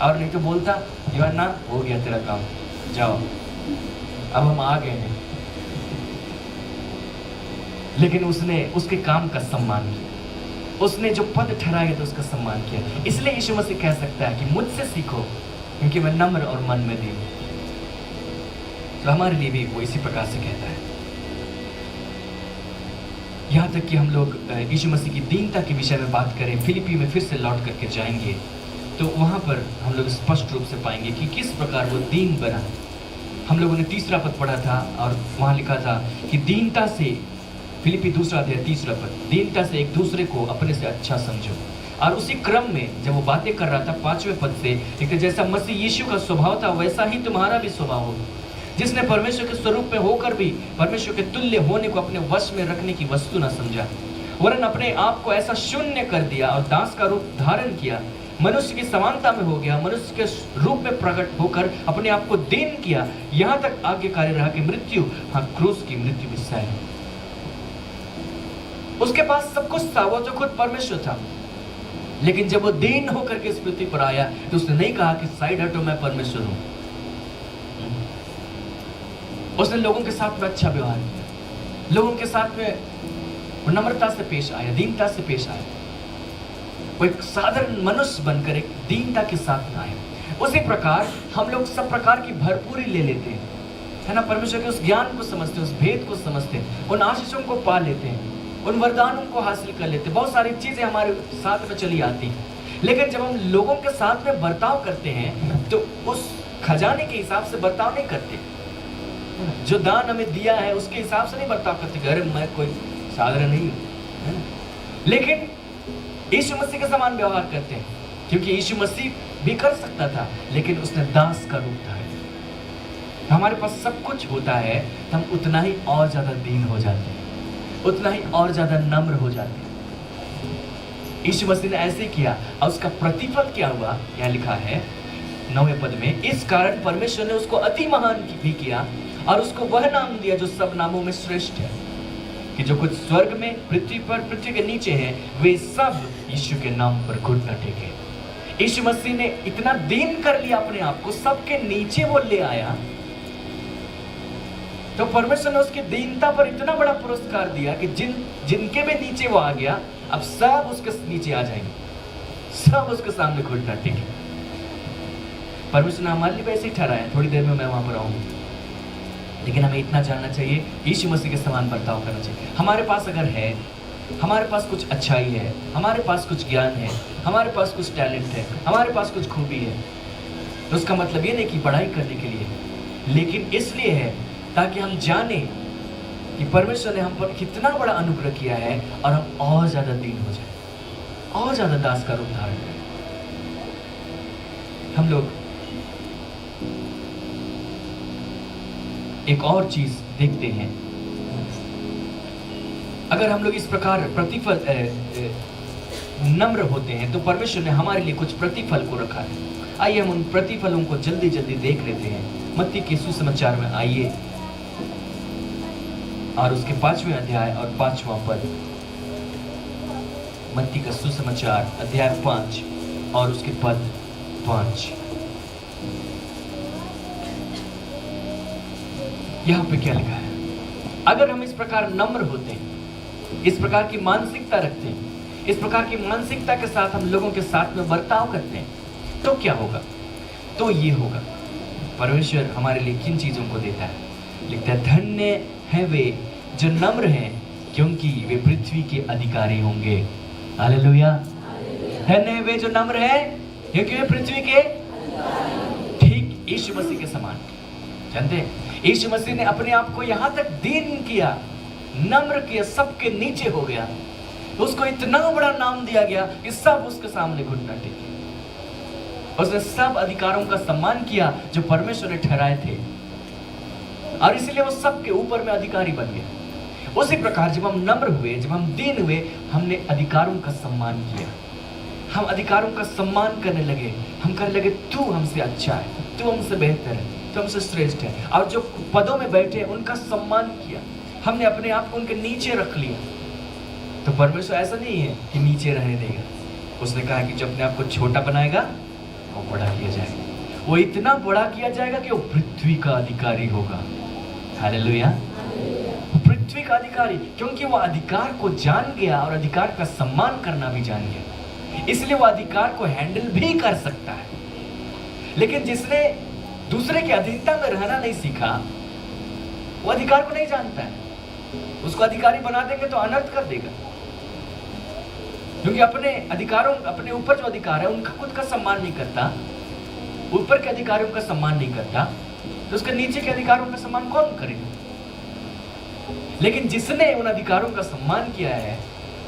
और नहीं तो बोलता, यूहन्ना हो गया तेरा काम, जाओ, अब हम आ गए हैं। लेकिन उसने उसके काम का सम्मान किया, उसने जो पद ठहराया था उसका सम्मान किया। इसलिए यीशु मसीह कह सकता है कि मुझसे सीखो क्योंकि मैं नम्र और मन में दीन हूं। तो हमारे लिए भी वो इसी प्रकार से कहता है। यहाँ तक कि हम लोग यीशु मसीह की दीनता के विषय में बात करें, फिलिपी में फिर से लौट करके जाएंगे तो वहाँ पर हम लोग स्पष्ट रूप से पाएंगे कि किस प्रकार वो दीन बना। हम लोगों ने 3 पद पढ़ा था और वहाँ लिखा था कि दीनता से, फिलिपी 2 अध्याय 3 पद, दीनता से एक दूसरे को अपने से अच्छा समझो। और उसी क्रम में जब वो बातें कर रहा था 5वें पद से, लेकिन जैसा मसीह यीशु का स्वभाव था वैसा ही तुम्हारा भी स्वभाव हो, जिसने परमेश्वर के स्वरूप में होकर भी परमेश्वर के तुल्य होने को अपने वश में रखने की वस्तु न समझा, वरन अपने आप को ऐसा शून्य कर दिया और दास का रूप धारण किया मनुष्य की समानता में हो गया, मनुष्य के रूप में प्रकट होकर अपने आप को दीन किया, यहां तक आज्ञाकारी रहा कि मृत्यु, हाँ क्रूस की मृत्यु भी सही। उसके पास सब कुछ था, वो जो खुद परमेश्वर था, लेकिन जब वो दीन होकर के इस पृथ्वी पर आया तो उसने नहीं कहा कि साइड हटो मैं परमेश्वर हूं। उसने लोगों के साथ में अच्छा व्यवहार किया, लोगों के साथ में नम्रता से पेश आया, दीनता से पेश आया। वो एक साधारण मनुष्य बनकर एक दीनता के साथ में आया। उसी प्रकार हम लोग सब प्रकार की भरपूरी ले लेते हैं, है ना, परमेश्वर के उस ज्ञान को समझते हैं, उस भेद को समझते हैं, उन आशीषों को पा लेते हैं, उन वरदानों को हासिल कर लेते हैं, बहुत सारी चीजें हमारे साथ में चली आती हैं। लेकिन जब हम लोगों के साथ में बर्ताव करते हैं तो उस खजाने के हिसाब से बर्ताव नहीं करते, जो दान हमें दिया है उसके हिसाब से नहीं बर्ताव करते, अरे मैं कोई साधारण नहीं हूं, लेकिन यीशु मसीह के समान व्यवहार करते हैं, क्योंकि यीशु मसीह भी कर सकता था लेकिन उसने दास का रूप धारण किया। हमारे पास सब कुछ होता है तो हम उतना ही और ज्यादा दीन हो जाते हैं, उतना ही और ज्यादा नम्र हो जाते हैं। यीशु मसीह ने ऐसे किया और उसका प्रतिफल क्या हुआ, यह लिखा है 9वें पद में, इस कारण परमेश्वर ने उसको अति महान भी किया और उसको वह नाम दिया जो सब नामों में श्रेष्ठ है, कि जो कुछ स्वर्ग में, पृथ्वी पर, पृथ्वी के नीचे हैं, वे सब यीशु के नाम पर घुटना टेके। यीशु मसीह ने इतना दीन कर लिया अपने आप को, सबके नीचे वो ले आया, तो परमेश्वर ने उसकी दीनता पर इतना बड़ा पुरस्कार दिया कि जिनके भी नीचे वो आ गया, अब सब उसके नीचे आ जाएंगे, सब उसके सामने घुटना टेके। परमेश्वर ने हमारे लिए वैसे ही ठहराया, थोड़ी देर में मैं वहां पर आऊंगा, लेकिन हमें इतना जानना चाहिए, यीशु मसीह के समान बर्ताव करना चाहिए। हमारे पास अगर है, हमारे पास कुछ अच्छाई है, हमारे पास कुछ ज्ञान है, हमारे पास कुछ टैलेंट है, हमारे पास कुछ खूबी है, तो उसका मतलब ये नहीं कि पढ़ाई करने के लिए, लेकिन इसलिए है ताकि हम जाने कि परमेश्वर ने हम पर कितना बड़ा अनुग्रह किया है और हम और ज्यादा दीन हो जाए, और ज्यादा दास का रूप धारण करें। हम लोग एक और चीज देखते हैं, अगर हम लोग इस प्रकार प्रतिफल नम्र होते हैं तो परमेश्वर ने हमारे लिए कुछ प्रतिफल को रखा है। आइए हम उन प्रतिफलों को जल्दी जल्दी देख लेते हैं। मत्ती के सुसमाचार में आइए और उसके 5वें अध्याय और 5वां पद। मत्ती का सुसमाचार अध्याय 5 और उसके पद 5। यहां पे क्या लिखा है, अगर हम इस प्रकार नम्र होते हैं, इस प्रकार की मानसिकता रखते हैं, इस प्रकार की मानसिकता के साथ हम लोगों के साथ में बर्ताव करते हैं, तो क्या होगा, तो ये होगा, परमेश्वर हमारे लिए किन चीजों को देता है। लिखता है, धन्य है वे जो नम्र हैं, क्योंकि वे पृथ्वी के अधिकारी होंगे। हालेलुया। धन्य है वे जो नम्र हैं, क्योंकि वे पृथ्वी के, ठीक यीशु मसीह के समान। जानते हैं, यीशु मसीह ने अपने आप को यहां तक दीन किया, नम्र किया, सबके नीचे हो गया, उसको इतना बड़ा नाम दिया गया कि सब उसके सामने घुटना टेके। उसने सब अधिकारों का सम्मान किया जो परमेश्वर ने ठहराए थे, और इसलिए वो सबके ऊपर में अधिकारी बन गया। उसी प्रकार जब हम नम्र हुए, जब हम दीन हुए, हमने अधिकारों का सम्मान किया, हम अधिकारों का सम्मान करने लगे, हम कहने लगे तू हमसे अच्छा है, तू हमसे बेहतर है, तू हमसे श्रेष्ठ है। और जो पदों में बैठे उनका सम्मान किया, हमने अपने आप को उनके नीचे रख लिया। तो परमेश्वर ऐसा नहीं है कि नीचे रहने देगा, उसने कहा कि जो अपने आप को छोटा बनाएगा वो बड़ा किया जाएगा, वो इतना बड़ा किया जाएगा कि वो पृथ्वी का अधिकारी होगा। हालेलुया। पृथ्वी का अधिकारी, क्योंकि वो अधिकार को जान गया और अधिकार का सम्मान करना भी जान गया, इसलिए वो अधिकार को हैंडल भी कर सकता है। लेकिन जिसने दूसरे के अधीनता में रहना नहीं सीखा, वो अधिकार को नहीं जानता है, उसको अधिकारी बना देंगे तो अनर्थ कर देगा, क्योंकि अपने अधिकारों, अपने ऊपर जो अधिकार है उनका खुद का सम्मान नहीं करता, ऊपर के अधिकारियों का सम्मान नहीं करता, तो उसके नीचे के अधिकारों का सम्मान कौन करेगा। लेकिन जिसने उन अधिकारों का सम्मान किया है,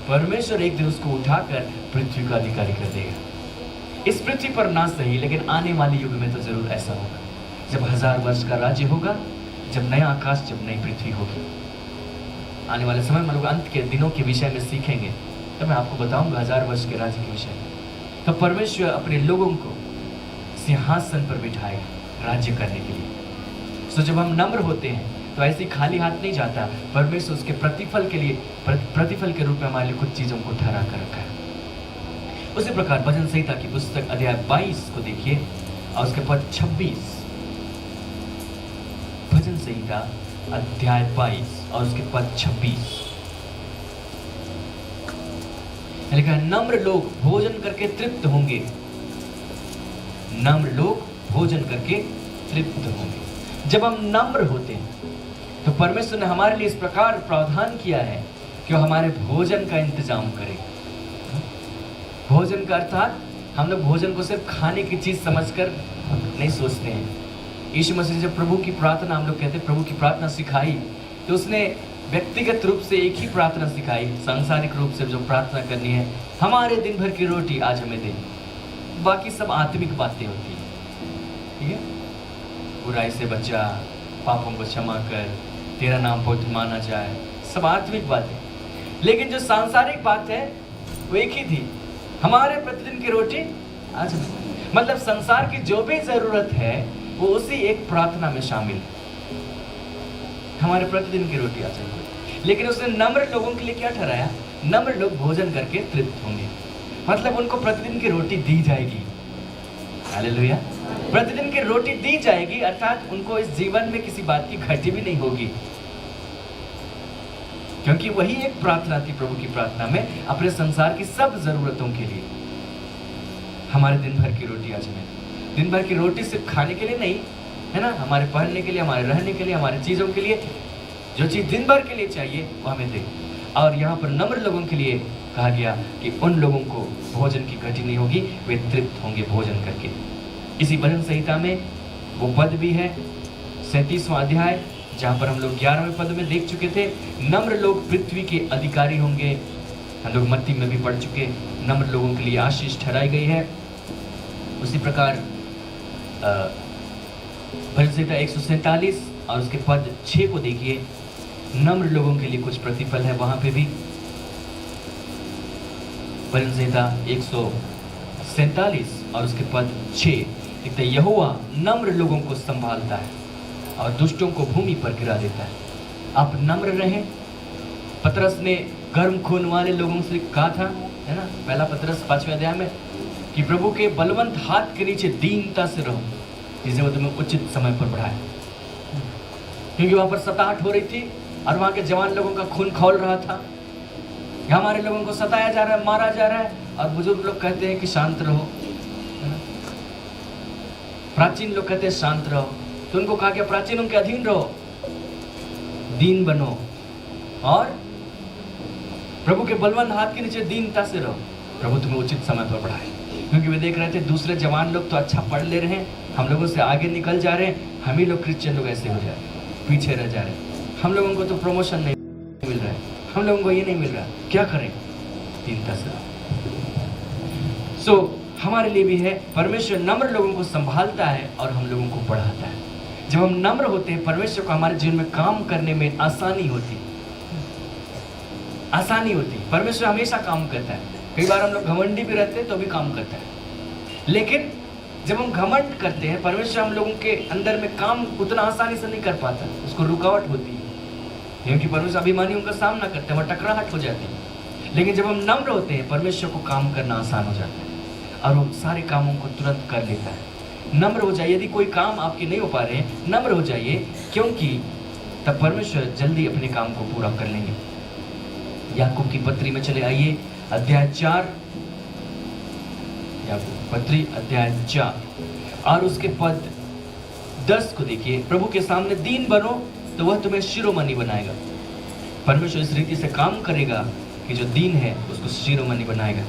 परमेश्वर एक दिन उसको उठाकर पृथ्वी का अधिकारी कर देगा। इस पृथ्वी पर ना सही, लेकिन आने वाले युग में तो जरूर ऐसा होगा, जब 1000 वर्ष का राज्य होगा, जब नया आकाश, जब नई पृथ्वी होगी। आने वाले समय में लोग अंत के दिनों के विषय में सीखेंगे, तो मैं आपको बताऊंगा 1000 वर्ष के राज्य के विषय में। तो परमेश्वर अपने लोगों को सिंहासन पर बिठाएगा राज्य करने के लिए। सो जब हम नम्र होते हैं तो ऐसे खाली हाथ नहीं जाता, परमेश्वर उसके प्रतिफल के लिए प्रतिफल के रूप में हमारे लिए कुछ चीजों को ठहरा कर रखा है। उसी प्रकार भजन संहिता की पुस्तक अध्याय 22 को देखिए और उसके पद 26। भजन संहिता अध्याय 22 और उसके पद 26 लिखा है, नम्र लोग भोजन करके तृप्त होंगे। नम्र लोग भोजन करके तृप्त होंगे। जब हम नम्र होते हैं तो परमेश्वर ने हमारे लिए इस प्रकार प्रावधान किया है कि वो हमारे भोजन का इंतजाम करे। भोजन का अर्थात हम लोग भोजन को सिर्फ खाने की चीज समझकर नहीं सोचते हैं। यीशु मसीह जब प्रभु की प्रार्थना, हम लोग कहते हैं प्रभु की प्रार्थना सिखाई, तो उसने व्यक्तिगत रूप से एक ही प्रार्थना सिखाई। सांसारिक रूप से जो प्रार्थना करनी है, हमारे दिन भर की रोटी आज हमें दे। बाकी सब आत्मिक बातें होती है, ठीक है। बुराई से बचा, पापों को क्षमा कर, तेरा नाम पवित्र माना जाए, सब आत्मिक बातें। लेकिन जो सांसारिक बात है वो एक ही थी, हमारे प्रतिदिन की रोटी आज हमें। मतलब संसार की जो भी जरूरत है वो उसी एक प्रार्थना में शामिल है, हमारे प्रतिदिन की रोटी आज हमें। लेकिन उसने नम्र लोगों के लिए क्या ठहराया? नम्र लोग भोजन करके तृप्त होंगे। मतलब उनको प्रतिदिन की रोटी दी जाएगी। हालेलुया। प्रतिदिन की रोटी दी जाएगी, अर्थात उनको इस जीवन में किसी बात की घटी भी नहीं होगी, क्योंकि वही एक प्रार्थना थी प्रभु की प्रार्थना में, अपने संसार की सब जरूरतों के लिए। हमारे दिन भर की रोटी आज हमें। दिन भर की रोटी सिर्फ खाने के लिए नहीं है ना, हमारे पहनने के लिए, हमारे रहने के लिए, हमारे चीजों के लिए, जो चीज दिन भर के लिए चाहिए वो हमें दे। और यहाँ पर नम्र लोगों के लिए कहा गया कि उन लोगों को भोजन की घटी नहीं होगी, वे तृप्त होंगे भोजन करके। इसी भजन संहिता में वो पद भी है 37वां अध्याय, जहाँ पर हम लोग 11वें पद में देख चुके थे, नम्र लोग पृथ्वी के अधिकारी होंगे। हम लोग मत्ती में भी पढ़ चुके, नम्र लोगों के लिए आशीष ठहराई गई है। उसी प्रकार भजन संहिता 147 और उसके पद 6 को देखिए, नम्र लोगों के लिए कुछ प्रतिफल है वहां पे भी। भजन संहिता 147 और उसके पद 6 लिखते, यहोवा नम्र लोगों को संभालता है और दुष्टों को भूमि पर गिरा देता है। आप नम्र रहें। पतरस ने गर्म खून वाले लोगों से कहा था, है ना, पहला पतरस 5वें अध्याय में, कि प्रभु के बलवंत हाथ के नीचे दीनता से रहो, जिसे वो तुम्हें उचित समय पर बढ़ाए। क्योंकि वहां पर सताहट हो रही थी और वहां के जवान लोगों का खून खौल रहा था। हमारे लोगों को सताया जा रहा है, मारा जा रहा है, और बुजुर्ग लोग कहते हैं कि शांत रहो, प्राचीन लोग कहते हैं शांत रहो। तो उनको कहा गया प्राचीनों के अधीन रहो, दीन बनो और प्रभु के बलवंत हाथ के नीचे दीनता से रहो, प्रभु तुम्हें उचित समय पर बढ़ाए। क्योंकि वे देख रहे थे दूसरे जवान लोग तो अच्छा पढ़ ले रहे हैं, हम लोगों से आगे निकल जा रहे हैं, हम ही लोग क्रिश्चियन लोग ऐसे हो जा रहे हैं, पीछे रह जा रहे हैं। हम लोगों को तो प्रमोशन नहीं मिल रहा है, हम लोगों को ये नहीं मिल रहा, क्या करें? दीनता से। सो हमारे लिए भी है, परमेश्वर नम्र लोगों को संभालता है और हम लोगों को बढ़ाता है। जब हम नम्र होते हैं, परमेश्वर को हमारे जीवन में काम करने में आसानी होती, आसानी होती। परमेश्वर हमेशा काम करता है। कई बार हम लोग घमंडी भी रहते हैं तो भी काम करता है, लेकिन जब हम घमंड करते हैं, परमेश्वर हम लोगों के अंदर में काम उतना आसानी से नहीं कर पाता, उसको रुकावट होती है, क्योंकि परमेश्वर अभिमानियों का सामना करते हैं, वह टकराहट हो जाती है। लेकिन जब हम नम्र होते हैं, परमेश्वर को काम करना आसान हो जाता है और वो सारे कामों को तुरंत कर लेता है। नम्र हो जाइए। यदि कोई काम आपके नहीं हो पा रहे हैं, नम्र हो जाइए, क्योंकि तब परमेश्वर जल्दी अपने काम को पूरा कर लेंगे। याकूब की पत्री में चले आइए, अध्याय 4, याकूब पत्री अध्याय 4 और उसके पद 10 को देखिए। प्रभु के सामने दीन बनो तो वह तुम्हें शिरोमणि बनाएगा। परमेश्वर इस रीति से काम करेगा कि जो दीन है उसको शिरोमणि बनाएगा।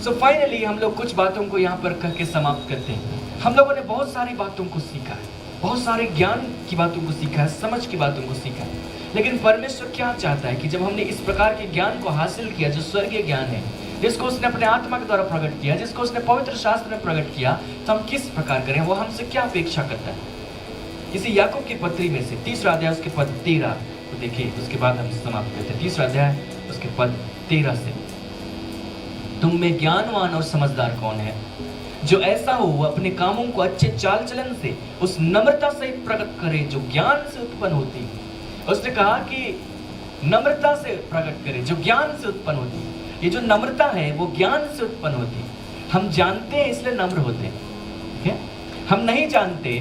सो फाइनली हम लोग कुछ बातों को यहाँ पर कह के समाप्त करते हैं। हम लोगों ने बहुत सारी बातों को सीखा है, बहुत सारे ज्ञान की बातों को सीखा है, समझ की बातों को सीखा है। लेकिन परमेश्वर क्या चाहता है कि जब हमने इस प्रकार के ज्ञान को हासिल किया, जो स्वर्गीय ज्ञान है, जिसको उसने अपने आत्मा के द्वारा प्रकट किया, जिसको उसने पवित्र शास्त्र में प्रकट किया, तो हम किस प्रकार करें, वो हमसे क्या अपेक्षा करता है। इसी याकूब की पत्री में से 3रा अध्याय उसके पद 13 को देखिए, उसके बाद हम समाप्त करते हैं। 3रा अध्याय उसके पद 13 से तुम में ज्ञानवान और समझदार कौन है? जो ऐसा हो वह अपने कामों को अच्छे चाल चलन से, उस नम्रता से प्रकट करे जो ज्ञान से उत्पन्न होती है। उसने कहा कि नम्रता से प्रकट करे जो ज्ञान से उत्पन्न होती है। ये जो नम्रता है वो ज्ञान से उत्पन्न होती है। हम जानते हैं इसलिए नम्र होते हैं, ठीक है? हम नहीं जानते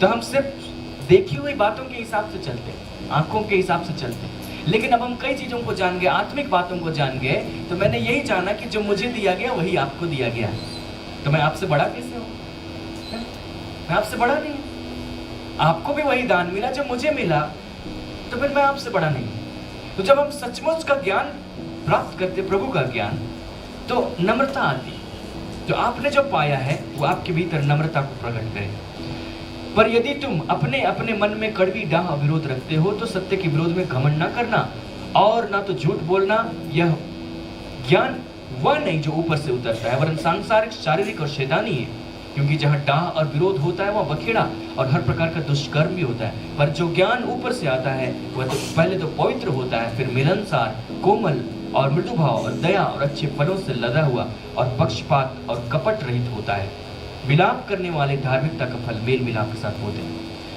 तो हम सिर्फ देखी हुई बातों के हिसाब से चलते हैं, आंखों के हिसाब से चलते हैं। लेकिन अब हम कई चीजों को जान गए, आत्मिक बातों को जान गए, तो मैंने यही जाना कि जो मुझे दिया गया वही आपको दिया गया है। तो मैं आपसे बड़ा कैसे हूं? मैं आपसे बड़ा नहीं हूं। आपको भी वही दान मिला जो मुझे मिला, तो फिर मैं आपसे बड़ा नहीं हूं। तो जब हम सचमुच का ज्ञान प्राप्त करते, प्रभु का ज्ञान, तो नम्रता आती है। जो आपने जो पाया है वो आपके भीतर नम्रता को प्रकट करे। पर यदि तुम अपने अपने मन में कड़वी डाह विरोध रखते हो तो सत्य के विरोध में घमंड ना करना और ना तो झूठ बोलना। यह ज्ञान वह नहीं जो ऊपर से उतरता है, वरन सांसारिक, शारीरिक और शैतानी है। क्योंकि जहाँ डाह और विरोध होता है वहाँ बखेड़ा और हर प्रकार का दुष्कर्म भी होता है। पर जो ज्ञान ऊपर से आता है वह तो पहले तो पवित्र होता है, फिर मिलनसार, कोमल और मृदु भाव और दया और अच्छे फलों से लदा हुआ और पक्षपात और कपट रहित होता है। विलाप करने वाले धार्मिकता का फल मेल मिलाप के साथ होते हैं।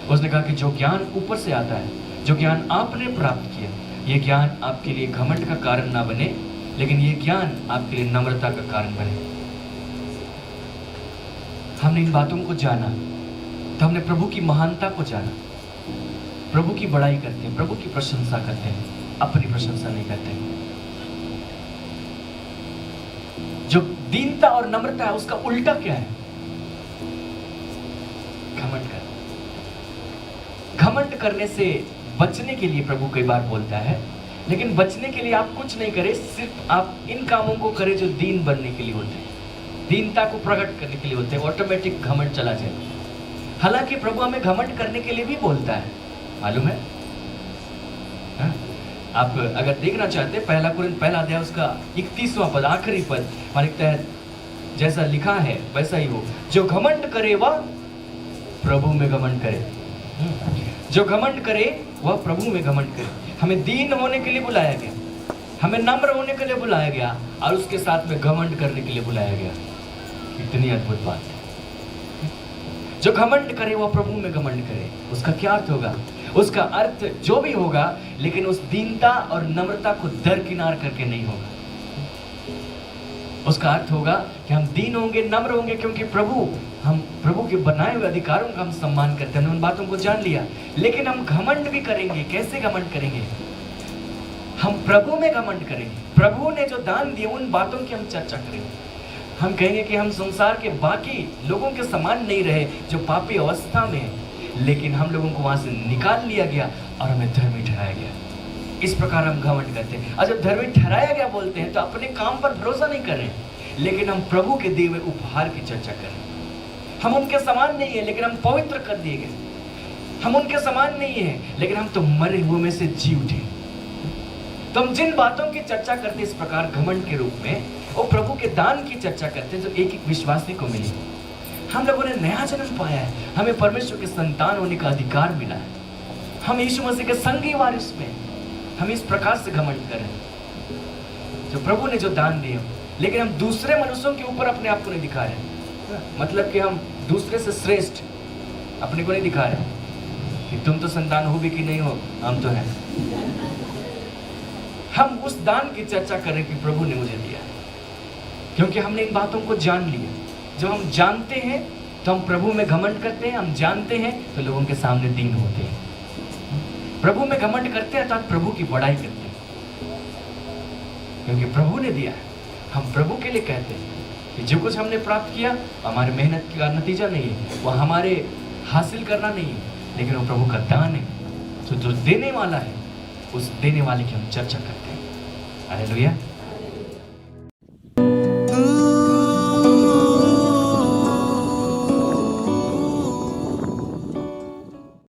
उसने कहा कि जो ज्ञान ऊपर से आता है, जो ज्ञान आपने प्राप्त किया, ये ज्ञान आपके लिए घमंड का कारण ना बने, लेकिन ये ज्ञान आपके लिए नम्रता का कारण बने। हमने इन बातों को जाना तो हमने प्रभु की महानता को जाना। प्रभु की बड़ाई करते हैं, प्रभु की प्रशंसा करते हैं, अपनी प्रशंसा नहीं करते हैं। जो दीनता और नम्रता है उसका उल्टा क्या है? घमंड कर। घमंड करने से बचने के लिए प्रभु कई बार बोलता है, लेकिन बचने के लिए आप कुछ नहीं करें, सिर्फ आप इन कामों को करें जो दीन बनने के लिए होते हैं, दीनता को प्रकट करने के लिए होते हैं। ऑटोमेटिक घमंड चला जाए। हालांकि प्रभु हमें घमंड करने के लिए भी बोलता है, मालूम है? हाँ? आप अगर देखना चाहते हैं पहला कुरिन्थ पहला अध्याय उसका 31वां पद, आखिरी पद, हमारे तहत जैसा लिखा है वैसा ही हो। जो घमंड करे वह प्रभु में घमंड करे। जो घमंड करे वह प्रभु में घमंड करे। हमें दीन होने के लिए बुलाया गया, हमें नम्र होने के लिए बुलाया गया और उसके साथ में घमंड करने के लिए बुलाया गया। कितनी अद्भुत बात है। जो घमंड करे वह प्रभु में घमंड करे। उसका क्या अर्थ होगा? उसका अर्थ जो भी होगा, लेकिन उस दीनता और नम्रता को दरकिनार करके नहीं होगा। उसका अर्थ होगा कि हम दीन होंगे, नम्र होंगे, क्योंकि हम प्रभु के बनाए हुए अधिकारों का हम सम्मान करते हैं। हमने उन बातों को जान लिया, लेकिन हम घमंड भी करेंगे। कैसे घमंड करेंगे? हम प्रभु में घमंड करेंगे। प्रभु ने जो दान दिए उन बातों की हम चर्चा करेंगे। हम कहेंगे कि हम संसार के बाकी लोगों के समान नहीं रहे जो पापी अवस्था में है, लेकिन हम लोगों को वहां से निकाल लिया गया और हमें धर्मी ठहराया गया। इस प्रकार हम घमंड करते हैं। और जब धर्मी ठहराया गया बोलते हैं तो अपने काम पर भरोसा नहीं कर रहे, लेकिन हम प्रभु के दिए हुए उपहार की चर्चा कर रहे हैं। हम उनके समान नहीं है, लेकिन हम पवित्र कर दिए गए। हम उनके समान नहीं है, लेकिन हम तो मरे हुए में से जी उठे। तो हम जिन बातों की चर्चा करते हैं इस प्रकार घमंड के रूप में, वो प्रभु के दान की चर्चा करते हैं जो एक एक विश्वासी को मिली। हम लोगों ने नया जन्म पाया है, हमें परमेश्वर के संतान होने का अधिकार मिला है, हम यीशु मसीह के संगी वारिस में। हम इस प्रकार से घमंड करें जो प्रभु ने जो दान दिए, लेकिन हम दूसरे मनुष्यों के ऊपर अपने आप को नहीं दिखा रहे। मतलब कि हम दूसरे से श्रेष्ठ अपने को नहीं दिखा रहे कि तुम तो संतान हो भी कि नहीं हो, हम तो हैं। हम उस दान की चर्चा करें कि प्रभु ने मुझे दिया, क्योंकि हमने इन बातों को जान लिया। जब हम जानते हैं तो हम प्रभु में घमंड करते हैं, हम जानते हैं तो लोगों के सामने दीन होते हैं। प्रभु में घमंड करते हैं अर्थात प्रभु की बड़ाई करते हैं, क्योंकि प्रभु ने दिया है। हम प्रभु के लिए कहते हैं कि जो कुछ हमने प्राप्त किया हमारी मेहनत का नतीजा नहीं है, वो हमारे हासिल करना नहीं है, लेकिन वो प्रभु का दान है। तो जो देने वाला है उस देने वाले की हम चर्चा करते हैं। हालेलुया।